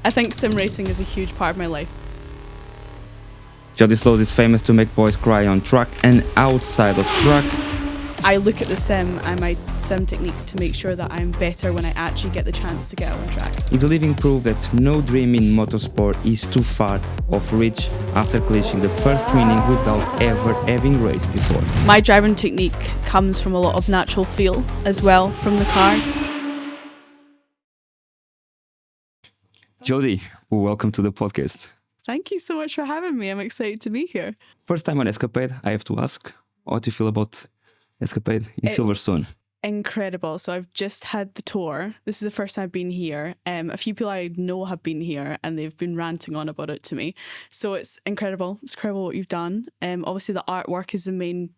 I think sim racing is a huge part of my life. Jodie Sloss is famous to make boys cry on track and outside of track. I look at the sim and my sim technique to make sure that I'm better when I actually get the chance to get out on track. Is a living proof that no dream in motorsport is too far off reach after clinching the first winning without ever having raced before. My driving technique comes from a lot of natural feel as well from the car. Jodie, welcome to the podcast. Thank you so much for having me. I'm excited to be here. First time on Escapade, I have to ask, how do you feel about Escapade in Silverstone? Incredible. So I've just had the tour. This is the first time I've been here. A few people I know have been here and they've been ranting on about it to me. So it's incredible. It's incredible what you've done. Obviously the artwork is the main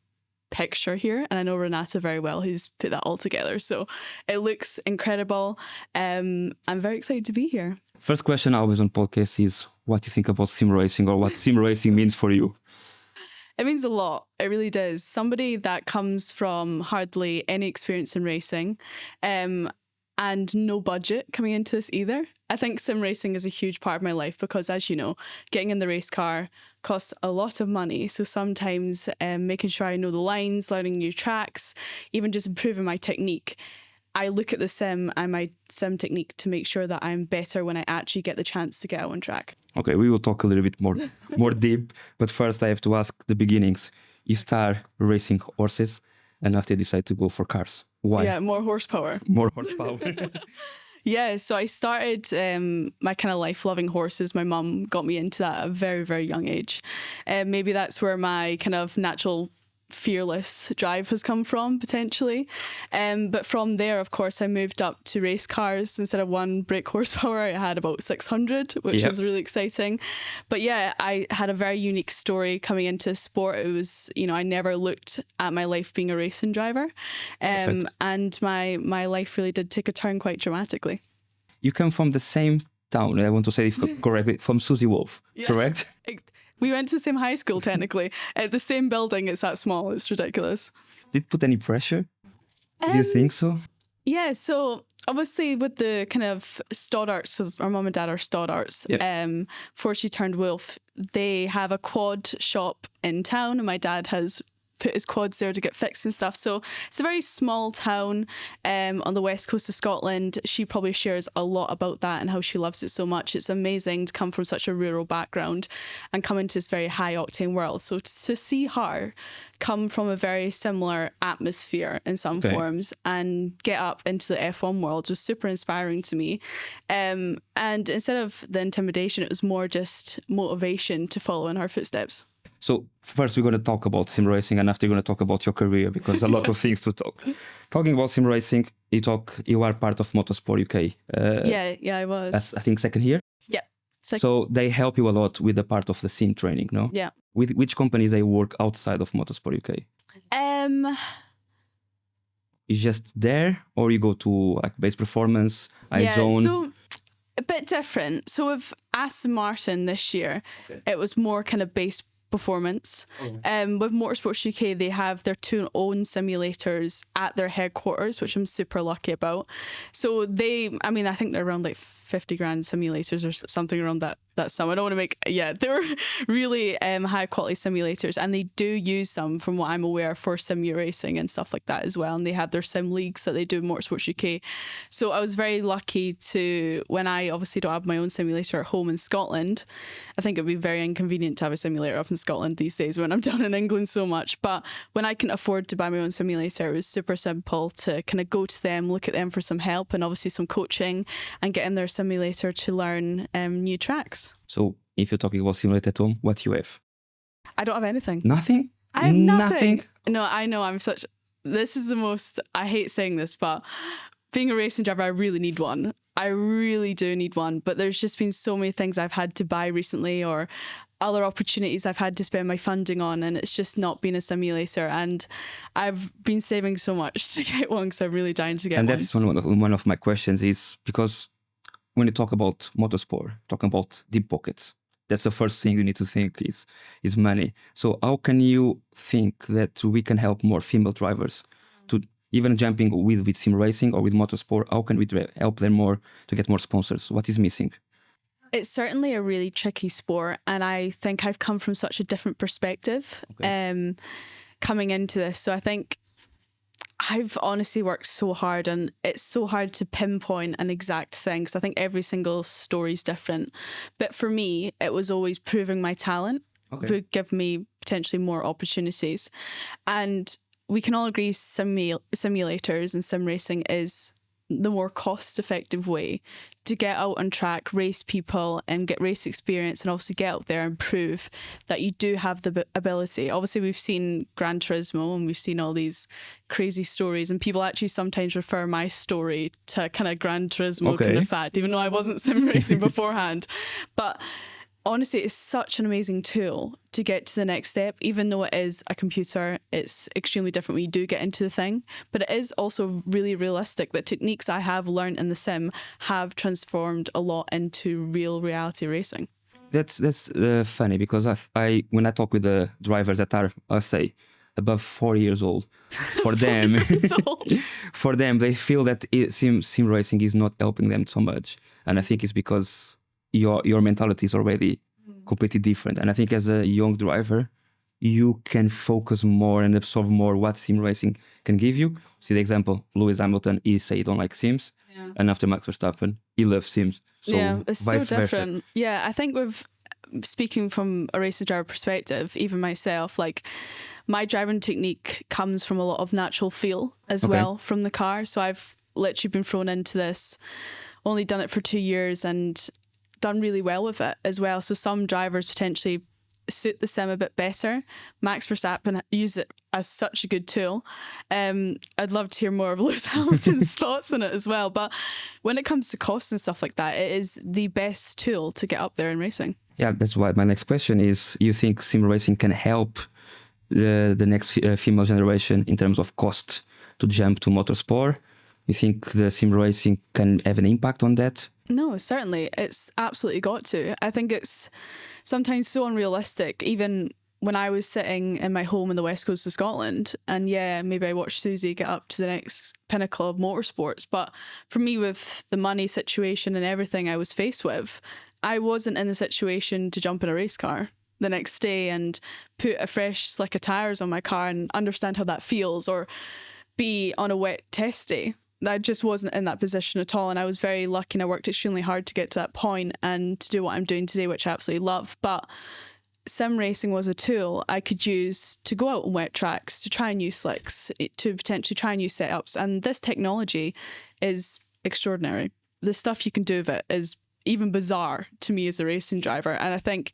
picture here, and I know Renata very well who's put that all together. So it looks incredible. I'm very excited to be here. First question always on podcasts is what you think about sim racing or what sim racing means for you. It means a lot. It really does. Somebody that comes from hardly any experience in racing and no budget coming into this either. I think sim racing is a huge part of my life because, as you know, getting in the race car costs a lot of money. So sometimes making sure I know the lines, learning new tracks, even just improving my technique. I look at the sim and my sim technique to make sure that I'm better when I actually get the chance to get out on track. Okay, we will talk a little bit more deep, but first I have to ask the beginnings. You start racing horses and after you decide to go for cars. Why? Yeah, more horsepower. More horsepower. Yeah, so I started my kind of life loving horses. My mum got me into that at a very, very young age. Maybe that's where my kind of natural fearless drive has come from potentially, but from there of course I moved up to race cars. Instead of 1 brake horsepower I had about 600, which is really exciting. But yeah, I had a very unique story coming into sport. It was, you know, I never looked at my life being a racing driver, and my life really did take a turn quite dramatically. You come from the same town, I want to say it correctly, from Susie Wolf, correct? We went to the same high school, technically. At the same building, it's that small. It's ridiculous. Did it put any pressure? Do you think so? Yeah, so obviously with the kind of Stoddarts, because our mum and dad are Stoddarts, before she turned Wolf, they have a quad shop in town and my dad has put his quads there to get fixed and stuff. So it's a very small town on the west coast of Scotland. She probably shares a lot about that and how she loves it so much. It's amazing to come from such a rural background and come into this very high octane world. So to see her come from a very similar atmosphere in some forms and get up into the F1 world was super inspiring to me. And instead of the intimidation, it was more just motivation to follow in her footsteps. So first we're going to talk about sim racing and after we're going to talk about your career because there's a lot of things to talk. Talking about sim racing, you are part of Motorsport UK. Yeah, I was. That's, I think, second year? Yeah. So they help you a lot with the part of the sim training, no? Yeah. With which companies they work outside of Motorsport UK? Is just there or you go to like base performance, iZone? Yeah, so a bit different. So with Aston Martin this year, it was more kind of base performance. With Motorsport UK, they have their 2 own simulators at their headquarters, which I'm super lucky about. So I think they're around like 50 grand simulators or something around that sum. I don't want to make, they were really high quality simulators and they do use some, from what I'm aware, for sim racing and stuff like that as well. And they have their sim leagues that they do in Motorsport UK. So I was very lucky to, when I obviously don't have my own simulator at home in Scotland, I think it'd be very inconvenient to have a simulator up in Scotland these days when I'm down in England so much. But when I can afford to buy my own simulator, it was super simple to kind of go to them, look at them for some help and obviously some coaching and get in their simulator to learn new tracks. So if you're talking about simulator at home, what do you have? I don't have anything. Nothing? I have nothing. No, I know this is the most, I hate saying this, but being a racing driver, I really need one. I really do need one. But there's just been so many things I've had to buy recently or other opportunities I've had to spend my funding on, and it's just not been a simulator. And I've been saving so much to get one because I'm really dying to get one. And that's one of my questions is because when you talk about motorsport, talking about deep pockets, that's the first thing you need to think is money. So how can you think that we can help more female drivers to even jumping with sim racing or with motorsport? How can we help them more to get more sponsors? What is missing? It's certainly a really tricky sport, and I think I've come from such a different perspective coming into this. So I think I've honestly worked so hard, and it's so hard to pinpoint an exact thing. So I think every single story is different. But for me, it was always proving my talent would give me potentially more opportunities. And we can all agree simulators and sim racing is the more cost-effective way to get out on track, race people and get race experience, and obviously get out there and prove that you do have the ability. Obviously, we've seen Gran Turismo and we've seen all these crazy stories, and people actually sometimes refer my story to kind of Gran Turismo kind of fact, even though I wasn't sim racing beforehand. But honestly, it's such an amazing tool to get to the next step. Even though it is a computer, it's extremely different when you do get into the thing. But it is also really realistic that techniques I have learned in the sim have transformed a lot into real reality racing. That's funny, because I when I talk with the drivers that are, I'll say, above 4 years old, for them, for them, they feel that sim racing is not helping them so much, and I think it's because your mentality is already completely different. And I think as a young driver, you can focus more and absorb more what sim racing can give you. See the example, Lewis Hamilton, he said he don't like sims, and after Max Verstappen, he loves sims. So it's so different. Versa. Yeah, I think speaking from a racing driver perspective, even myself, like my driving technique comes from a lot of natural feel as well from the car. So I've literally been thrown into this, only done it for 2 years and done really well with it as well. So some drivers potentially suit the sim a bit better. Max Verstappen use it as such a good tool. I'd love to hear more of Lewis Hamilton's thoughts on it as well. But when it comes to costs and stuff like that, it is the best tool to get up there in racing. Yeah, that's why my next question is, you think sim racing can help the next female generation in terms of cost to jump to motorsport? You think the sim racing can have an impact on that? No, certainly. It's absolutely got to. I think it's sometimes so unrealistic, even when I was sitting in my home in the west coast of Scotland, and yeah, maybe I watched Susie get up to the next pinnacle of motorsports, but for me, with the money situation and everything I was faced with, I wasn't in the situation to jump in a race car the next day and put a fresh slick of tyres on my car and understand how that feels, or be on a wet test day. I just wasn't in that position at all, and I was very lucky, and I worked extremely hard to get to that point and to do what I'm doing today, which I absolutely love. But sim racing was a tool I could use to go out on wet tracks, to try new slicks, to potentially try new setups, and this technology is extraordinary. The stuff you can do with it is even bizarre to me as a racing driver, and I think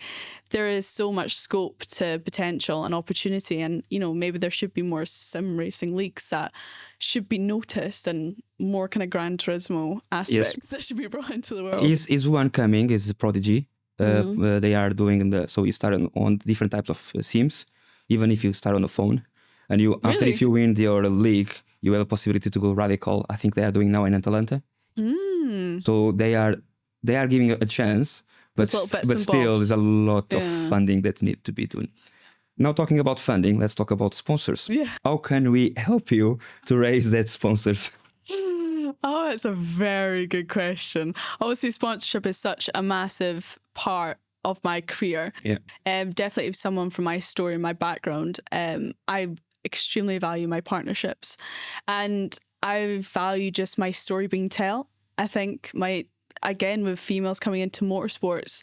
there is so much scope to potential and opportunity, and maybe there should be more sim racing leagues that should be noticed, and more kind of Gran Turismo aspects that should be brought into the world. Is one coming, is Prodigy. They are doing so you start on different types of sims, even if you start on a phone, and after if you win your league, you have a possibility to go radical. I think they are doing now in Atlanta. So they are giving a chance, but still there's a lot of funding that needs to be done. Now, talking about funding, let's talk about sponsors. Yeah. How can we help you to raise that sponsors? Oh, that's a very good question. Obviously, sponsorship is such a massive part of my career. Yeah. Definitely, if someone from my story, my background, I extremely value my partnerships, and I value just my story being told. I think again, with females coming into motorsports,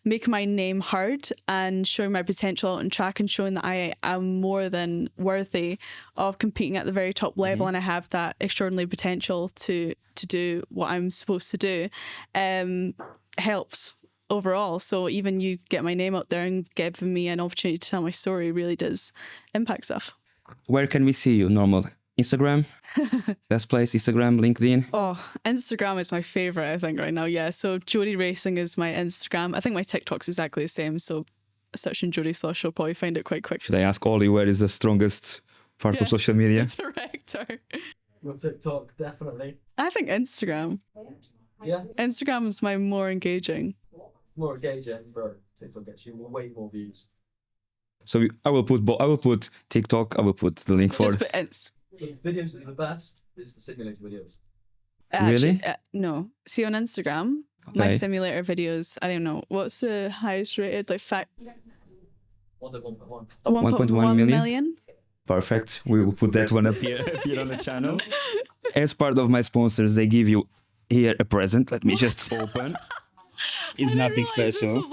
making my name heard and showing my potential on track, and showing that I am more than worthy of competing at the very top level, and I have that extraordinary potential to do what I'm supposed to do, helps overall. So even you get my name out there and giving me an opportunity to tell my story really does impact stuff. Where can we see you normally? Instagram? Best place, Instagram, LinkedIn? Oh, Instagram is my favorite, I think, right now. Yeah, so Jodie Racing is my Instagram. I think my TikTok's exactly the same, so searching Jodie Sloss, you'll probably find it quite quick. Should I ask Ollie where is the strongest part of social media? Director. Your TikTok, definitely. I think Instagram. Yeah. Instagram is my more engaging. More engaging, but TikTok gets you way more views. So I will put TikTok, I will put the link for... Just put Inst. The videos that are the best is the simulator videos. Actually, Really? No. See, on Instagram, My Okay. simulator videos, I don't know, what's the highest rated? Like 1.1. 1.1 million? million? Perfect. We will put that one up here on the channel. As part of my sponsors, they give you here a present. Let me just open. It's nothing This special. was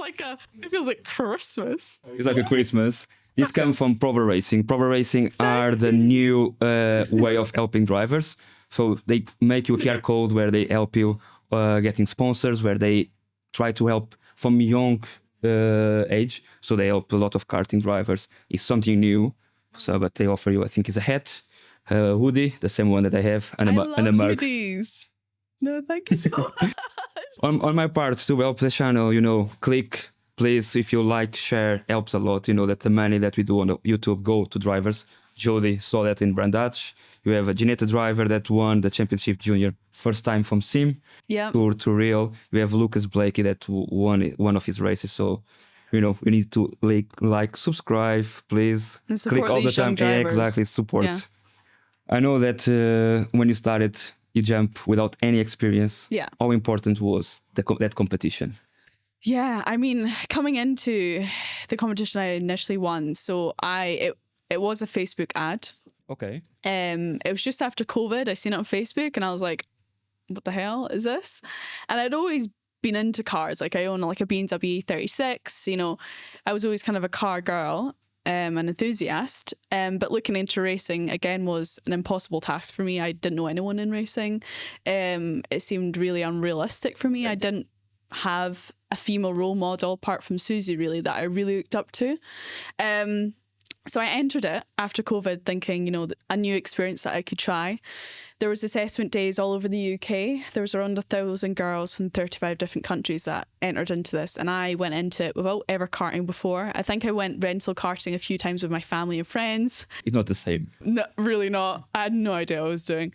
it feels like Christmas. It's like a Christmas. This comes from Prover Racing. Prover Racing are the new way of helping drivers. So they make you a QR code where they help you getting sponsors, where they try to help from young age. So they help a lot of karting drivers. It's something new. So, but they offer you, I think, it's a hat, a hoodie, the same one that I have, and I a love mug. hoodies. No, thank you so much. On my part, to help the channel, you know, click, please, if you like, share, helps a lot. You know that the money that we do on the YouTube go to drivers. Jodie saw that in Brandach. You have a Ginetta driver that won the Championship Junior first time from Sim Yeah. to Real. We have Lucas Blakey that won one of his races. So, you know, we need to like, subscribe, please. And support click all the these young time. Yeah, drivers. exactly, support. Yeah. I know that when you started, you jump without any experience. Yeah. How important was that competition? Yeah, I mean, coming into the competition, I initially won. So it was a Facebook ad. Okay. It was just after COVID. I seen it on Facebook, and I was like, "What the hell is this?" And I'd always been into cars. Like I own like a BMW 36. You know, I was always kind of a car girl, an enthusiast. But looking into racing again was an impossible task for me. I didn't know anyone in racing. It seemed really unrealistic for me. I didn't have a female role model apart from Susie really that I really looked up to. So I entered it after COVID thinking, you know, a new experience that I could try. There was assessment days all over the UK. There was around 1,000 girls from 35 different countries that entered into this. And I went into it without ever karting before. I think I went rental karting a few times with my family and friends. It's not the same. No, really not. I had no idea what I was doing.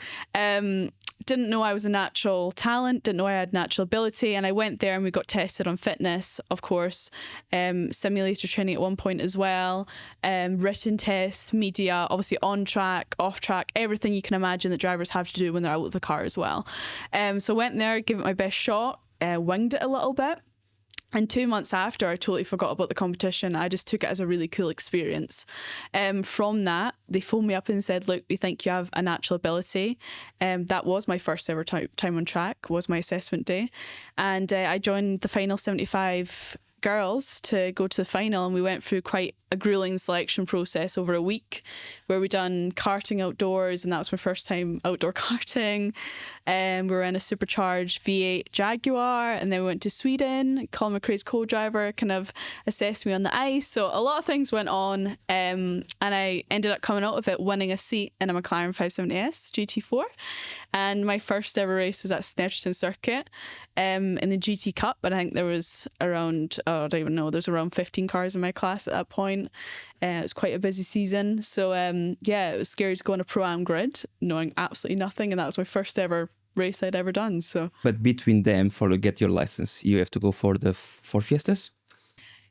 Didn't know I was a natural talent, didn't know I had natural ability, and I went there and we got tested on fitness, of course, simulator training at one point as well, written tests, media, obviously on track, off track, everything you can imagine that drivers have to do when they're out of the car as well. So I went there, gave it my best shot, winged it a little bit. And 2 months after, I totally forgot about the competition. I just took it as a really cool experience. From that, they phoned me up and said, look, we think you have a natural ability. That was my first ever time on track, was my assessment day. And I joined the final 75 girls to go to the final, and we went through quite a grueling selection process over a week where we done karting outdoors, and that was my first time outdoor karting. We were in a supercharged V8 Jaguar, and then we went to Sweden. Colin McRae's co-driver kind of assessed me on the ice, so a lot of things went on, and I ended up coming out of it winning a seat in a McLaren 570S GT4, and my first ever race was at Snetterton Circuit in the GT Cup, and I think there was around, I don't even know, there's around 15 cars in my class at that point. It was quite a busy season, so yeah, it was scary to go on a Pro-Am grid knowing absolutely nothing, and that was my first ever race I'd ever done. So, but between them, for to get your license, you have to go for the four Fiestas?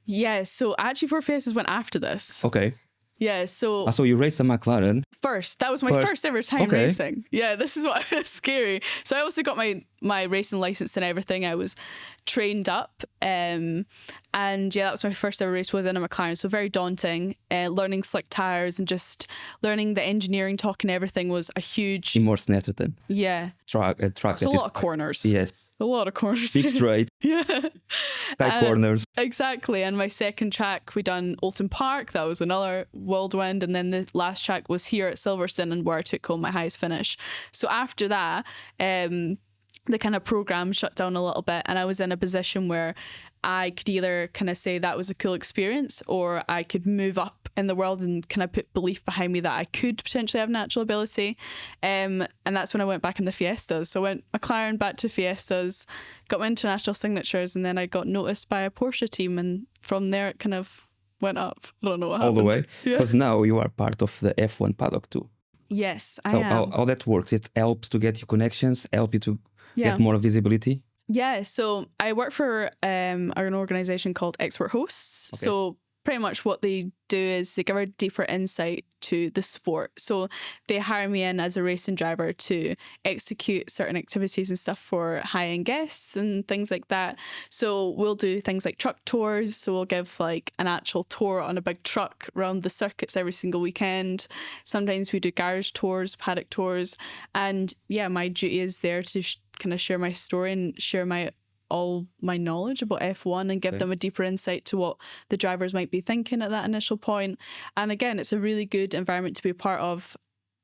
yeah, so actually 4 Fiestas went after this. Okay. Yeah, so So you raced a McLaren? first, that was my first ever time racing. Yeah, this is what was scary. So I also got my racing license and everything. I was trained up, and yeah, that was my first ever race, was in a McLaren, so very daunting. Learning slick tires and just learning the engineering talk and everything was a huge, In more Snetterton. yeah, Track it's a lot of corners. Yes. A lot of corners. Big straight, Yeah. tight corners. Exactly. And my second track, we done Alton Park. That was another whirlwind. And then the last track was here at Silverstone, and where I took home my highest finish. So after that, the kind of program shut down a little bit, and I was in a position where I could either kind of say that was a cool experience, or I could move up in the world and kind of put belief behind me that I could potentially have natural ability. And that's when I went back in the Fiestas. So I went McLaren back to Fiestas, got my international signatures, and then I got noticed by a Porsche team, and from there it kind of went up. I don't know what happened. All the way? Yeah. Because now you are part of the F1 paddock too. Yes, I So am. how that works, it helps to get you connections, help you to Yeah. get more visibility? Yeah, so I work for an organisation called Expert Hosts. Okay. So pretty much what they do is they give a deeper insight to the sport. So they hire me in as a racing driver to execute certain activities and stuff for high-end guests and things like that. So we'll do things like truck tours. So we'll give like an actual tour on a big truck around the circuits every single weekend. Sometimes we do garage tours, paddock tours. And yeah, my duty is there to kind of share my story and share all my knowledge about F1 and give them a deeper insight to what the drivers might be thinking at that initial point. And again, it's a really good environment to be a part of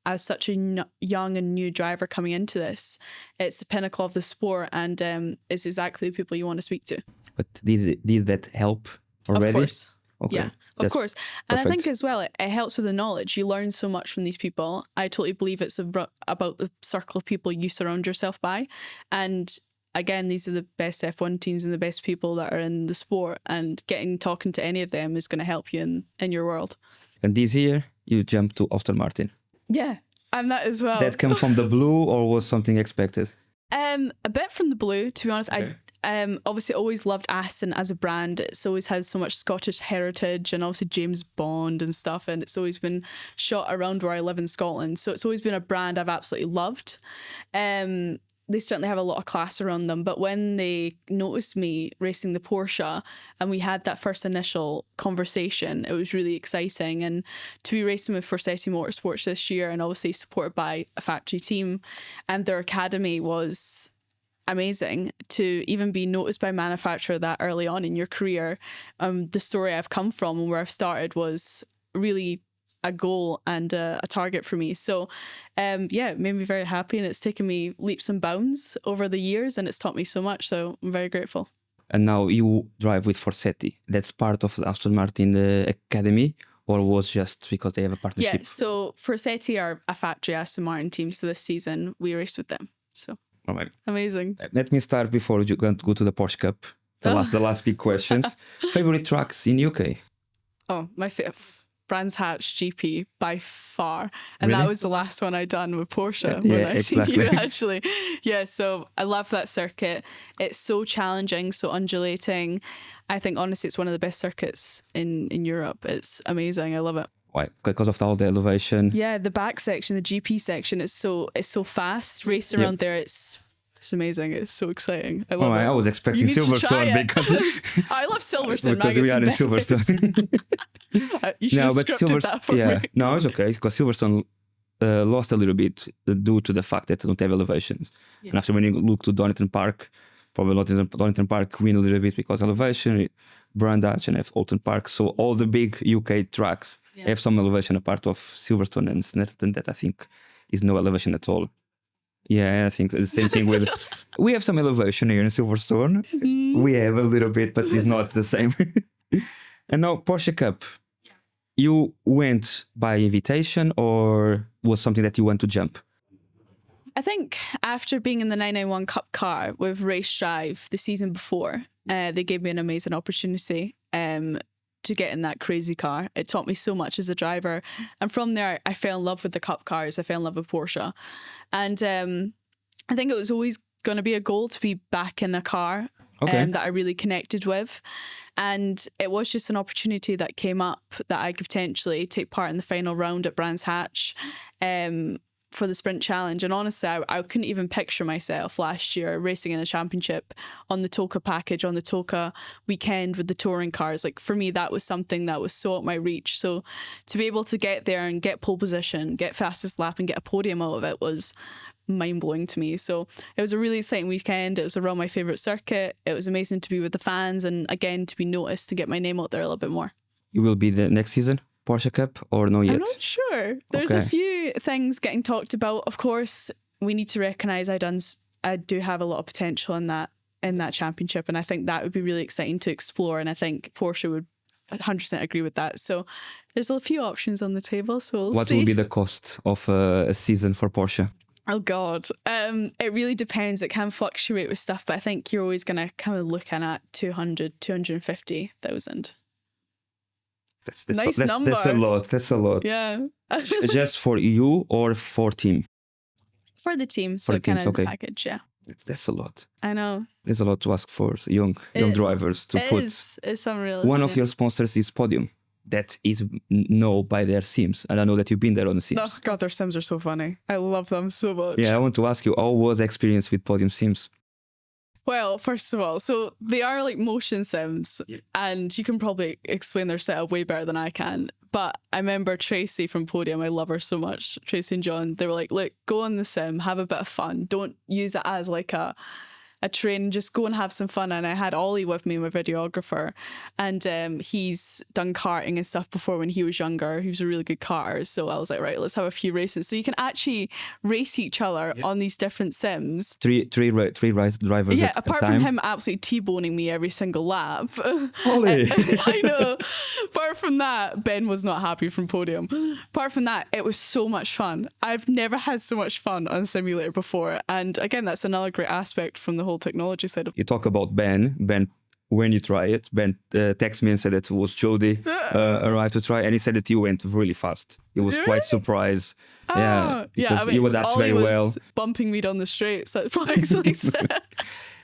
as such a young and new driver coming into this. It's the pinnacle of the sport, and it's exactly the people you want to speak to. But did that help already? Of course. Okay. Yeah, of course. And perfect. I think as well, it helps with the knowledge. You learn so much from these people. I totally believe it's about the circle of people you surround yourself by. And again, these are the best F1 teams and the best people that are in the sport, and talking to any of them is going to help you in your world. And this year you jumped to Aston Martin. Yeah, and that as well. That came from the blue, or was something expected? A bit from the blue, to be honest. Okay. I obviously always loved Aston as a brand. It's always has so much Scottish heritage, and obviously James Bond and stuff, and it's always been shot around where I live in Scotland. So it's always been a brand I've absolutely loved. They certainly have a lot of class around them, but when they noticed me racing the Porsche and we had that first initial conversation, it was really exciting. And to be racing with Forseti Motorsports this year, and obviously supported by a factory team, and their academy was amazing. To even be noticed by a manufacturer that early on in your career, the story I've come from and where I've started was really a goal and a target for me. So yeah, it made me very happy, and it's taken me leaps and bounds over the years, and it's taught me so much, so I'm very grateful. And now you drive with Forseti. That's part of the Aston Martin Academy, or was just because they have a partnership? Yeah, so Forseti are a factory Aston Martin team, so this season we raced with them. So All right. amazing. Let me start before you go to the Porsche Cup. The last big questions. Favorite tracks in UK? Oh, my favorite. Brands Hatch GP by far, and Really? that was the last one I done with Porsche Yeah, when I seen you exactly. actually. Yeah, so I love that circuit. It's so challenging, so undulating. I think honestly it's one of the best circuits in Europe. It's amazing. I love it. Why? Because of all the elevation. Yeah, the back section, the GP section, it's so fast. Racing around there, it's amazing. It's so exciting. I love it. I was expecting You need to try Silverstone it. because I love Silverstone. because we are in Silverstone. You should have scripted that for me. No, it's okay because Silverstone lost a little bit due to the fact that they don't have elevations. Yeah. And after when you look to Donington Park, probably Donington Park win a little bit because elevation, Brandach and have Alton Park. So all the big UK tracks have some elevation apart of Silverstone and Snetterton that I think is no elevation at all. Yeah, I think the same thing with... We have some elevation here in Silverstone. We have a little bit, but it's not the same. And now Porsche Cup. You went by invitation or was something that you want to jump? I think after being in the 991 Cup car with Race Drive the season before, they gave me an amazing opportunity to get in that crazy car. It taught me so much as a driver. And from there, I fell in love with the Cup cars. I fell in love with Porsche. And I think it was always going to be a goal to be back in a car that I really connected with. And it was just an opportunity that came up that I could potentially take part in the final round at Brands Hatch for the Sprint Challenge. And honestly, I couldn't even picture myself last year racing in a championship on the Toka package, on the Toka weekend with the touring cars. Like for me, that was something that was so at my reach. So to be able to get there and get pole position, get fastest lap and get a podium out of it was mind-blowing to me. So it was a really exciting weekend. It was around my favourite circuit. It was amazing to be with the fans and again to be noticed, to get my name out there a little bit more. You will be the next season Porsche Cup or no yet? I'm not sure. There's a few things getting talked about. Of course, we need to recognise I do have a lot of potential in that championship, and I think that would be really exciting to explore, and I think Porsche would 100% agree with that. So there's a few options on the table, so we'll see. What will be the cost of a season for Porsche? Oh God, it really depends. It can fluctuate with stuff, but I think you're always going to kind of looking at 250,000. That's Nice number. That's a lot. That's a lot. Yeah. Just for you or for team? For the team, so For the kind teams, of okay. package, yeah. That's a lot. I know. There's a lot to ask for young drivers to put. It's unreal. One isn't of it? your sponsors is Podium. that is know by their sims, and I know that you've been there on the sims. Oh God, their sims are so funny. I love them so much. Yeah, I want to ask you, how was the experience with podium sims? Well, first of all, so they are like motion sims, and you can probably explain their setup way better than I can. But I remember Tracy from Podium, I love her so much, Tracy and John, they were like, look, go on the sim, have a bit of fun. Don't use it as like a train, just go and have some fun. And I had Ollie with me, my videographer, and he's done karting and stuff before when he was younger. He was a really good karter, so I was like, right, let's have a few races. So you can actually race each other on these different sims. Three drivers. Yeah, at a apart time. from him absolutely T-boning me every single lap. Ollie. I know. Apart from that, Ben was not happy from Podium. Apart from that, it was so much fun. I've never had so much fun on a simulator before. And again, that's another great aspect from the whole technology side of You talk about Ben, when you try it, Ben texted me and said that it was Jodie arrived to try, and he said that you went really fast. He was quite surprised. Yeah, because I mean, you adapt Ollie very was well. bumping me down the straight, so that probably explains it.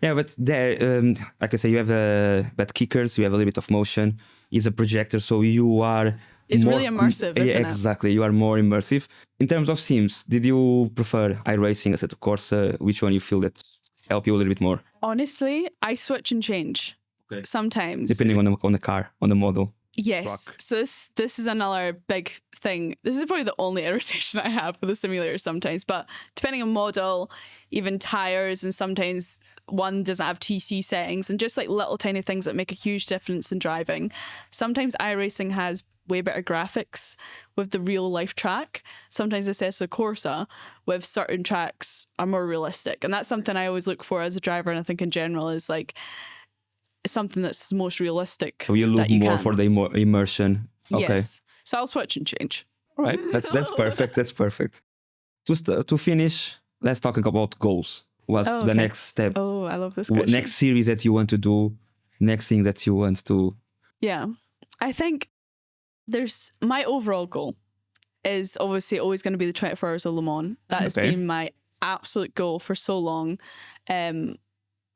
Yeah, but there, like I say, you have bad kickers, you have a little bit of motion. He's a projector, so you are. It's more, really immersive, isn't it? Exactly, you are more immersive. In terms of sims, did you prefer iRacing, Assetto Corsa? Which one you feel that help you a little bit more? Honestly, I switch and change sometimes. Depending on the car, on the model. Yes. Truck. So this is another big thing. This is probably the only irritation I have with the simulator sometimes. But depending on model, even tires, and sometimes one doesn't have TC settings, and just like little tiny things that make a huge difference in driving. Sometimes iRacing has way better graphics with the real life track. Sometimes Assetto Corsa with certain tracks are more realistic. And that's something I always look for as a driver, and I think in general is like something that's most realistic. So you look more for the immersion. Okay. Yes. So I'll switch and change. All right. That's perfect. That's perfect. To finish, let's talk about goals. What's the next step? Oh, I love this question. Next series that you want to do, next thing that you want to... Yeah. I think there's my overall goal is obviously always going to be the 24 Hours of Le Mans. That has been my absolute goal for so long.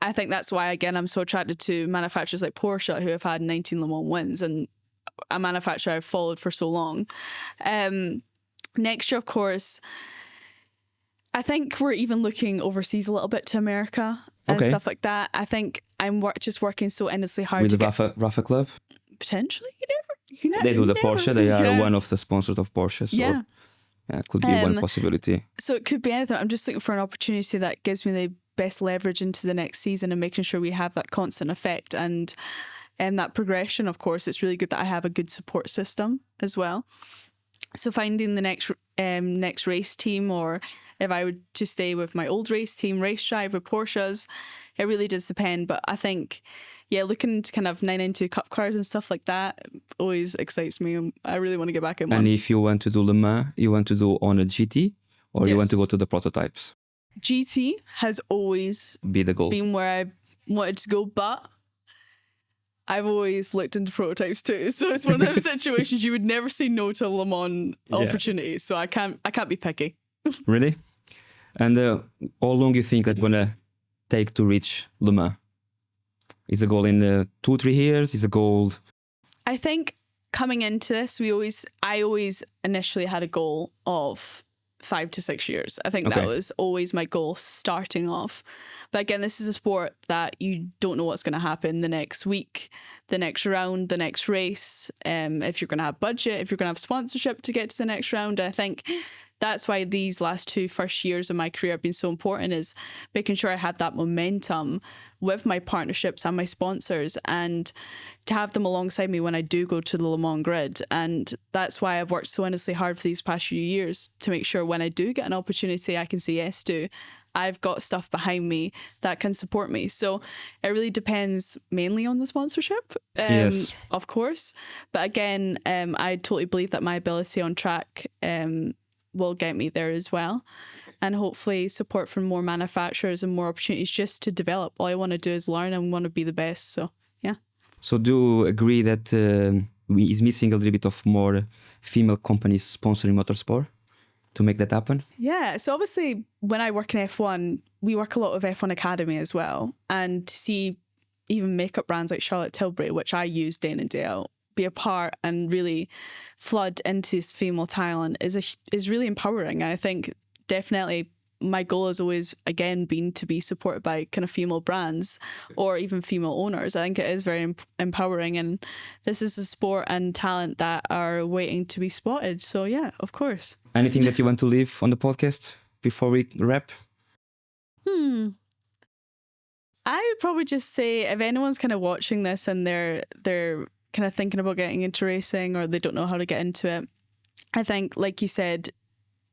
I think that's why, again, I'm so attracted to manufacturers like Porsche, who have had 19 Le Mans wins, and a manufacturer I've followed for so long. Next year, of course, I think we're even looking overseas a little bit to America and stuff like that. I think I'm just working so endlessly hard with to the Rafa Club? Potentially, you never. They do the Porsche. They are one of the sponsors of Porsche. So yeah, it could be one possibility. So it could be anything. I'm just looking for an opportunity that gives me the best leverage into the next season and making sure we have that constant effect and that progression. Of course, it's really good that I have a good support system as well. So finding the next race team, or if I were to stay with my old race team, race drive with Porsches, it really does depend. But I think, looking to kind of 992 Cup cars and stuff like that always excites me. I really want to get back in one. And if you want to do Le Mans, you want to do on a GT, or you want to go to the prototypes? GT has always been where I wanted to go, but I've always looked into prototypes too. So it's one of those situations you would never say no to a Le Mans opportunity. So I can't be picky. Really? And how long you think that's gonna take to reach Le Mans? Is a goal in 2-3 years? Is a goal? I think coming into this, I always initially had a goal of 5 to 6 years. I think that was always my goal starting off. But again, this is a sport that you don't know what's going to happen the next week, the next round, the next race. If you're going to have budget, if you're going to have sponsorship to get to the next round. I think that's why these last first years of my career have been so important, is making sure I had that momentum with my partnerships and my sponsors, and to have them alongside me when I do go to the Le Mans grid. And that's why I've worked so endlessly hard for these past few years to make sure when I do get an opportunity I can say yes to, I've got stuff behind me that can support me. So it really depends mainly on the sponsorship, of course. But again, I totally believe that my ability on track will get me there as well. And hopefully support from more manufacturers and more opportunities just to develop. All I want to do is learn and want to be the best. So, yeah. So do you agree that is missing a little bit of more female companies sponsoring motorsport to make that happen? Yeah. So obviously when I work in F1, we work a lot with F1 Academy as well. And to see even makeup brands like Charlotte Tilbury, which I use day in and day out, be a part and really flood into this female talent is really empowering. And I think definitely my goal has always, again, been to be supported by kind of female brands or even female owners. I think it is very empowering, and this is a sport and talent that are waiting to be spotted. So yeah, of course. Anything that you want to leave on the podcast before we wrap? I would probably just say, if anyone's kind of watching this and they're kind of thinking about getting into racing or they don't know how to get into it, I think, like you said,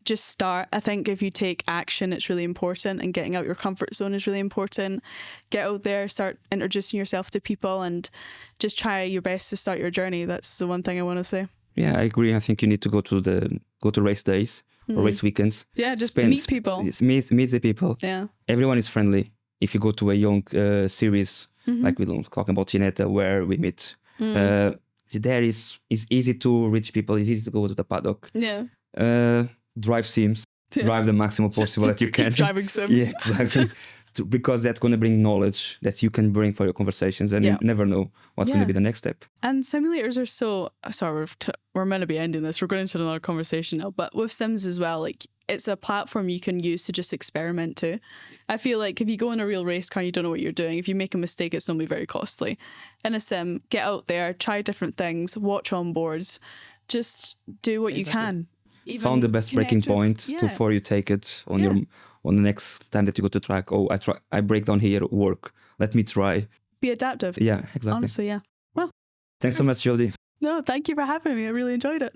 just start. I think if you take action, it's really important, and getting out your comfort zone is really important. Get out there, start introducing yourself to people, and just try your best to start your journey. That's the one thing I want to say. Yeah, I agree. I think you need to go to race days or race weekends. Yeah, just meet people. Meet the people. Yeah. Everyone is friendly. If you go to a young series, like we talking about Ginetta, where we meet, there is easy to reach people. It's easy to go to the paddock. Yeah. Drive sims. Drive the maximum possible that you can. Driving sims. Yeah, exactly. Because that's going to bring knowledge that you can bring for your conversations, and you never know what's going to be the next step. And simulators are so... Sorry, we're meant to be ending this. We're going into another conversation now. But with sims as well, like, it's a platform you can use to just experiment too. I feel like if you go in a real race car and you don't know what you're doing, if you make a mistake, it's normally very costly. In a sim, get out there, try different things, watch on boards, just do what you can. Found the best breaking point before you take it on the next time that you go to track. Oh, I break down here, work. Let me try. Be adaptive. Yeah, exactly. Honestly, yeah. Well, thanks so much, Jodie. No, thank you for having me. I really enjoyed it.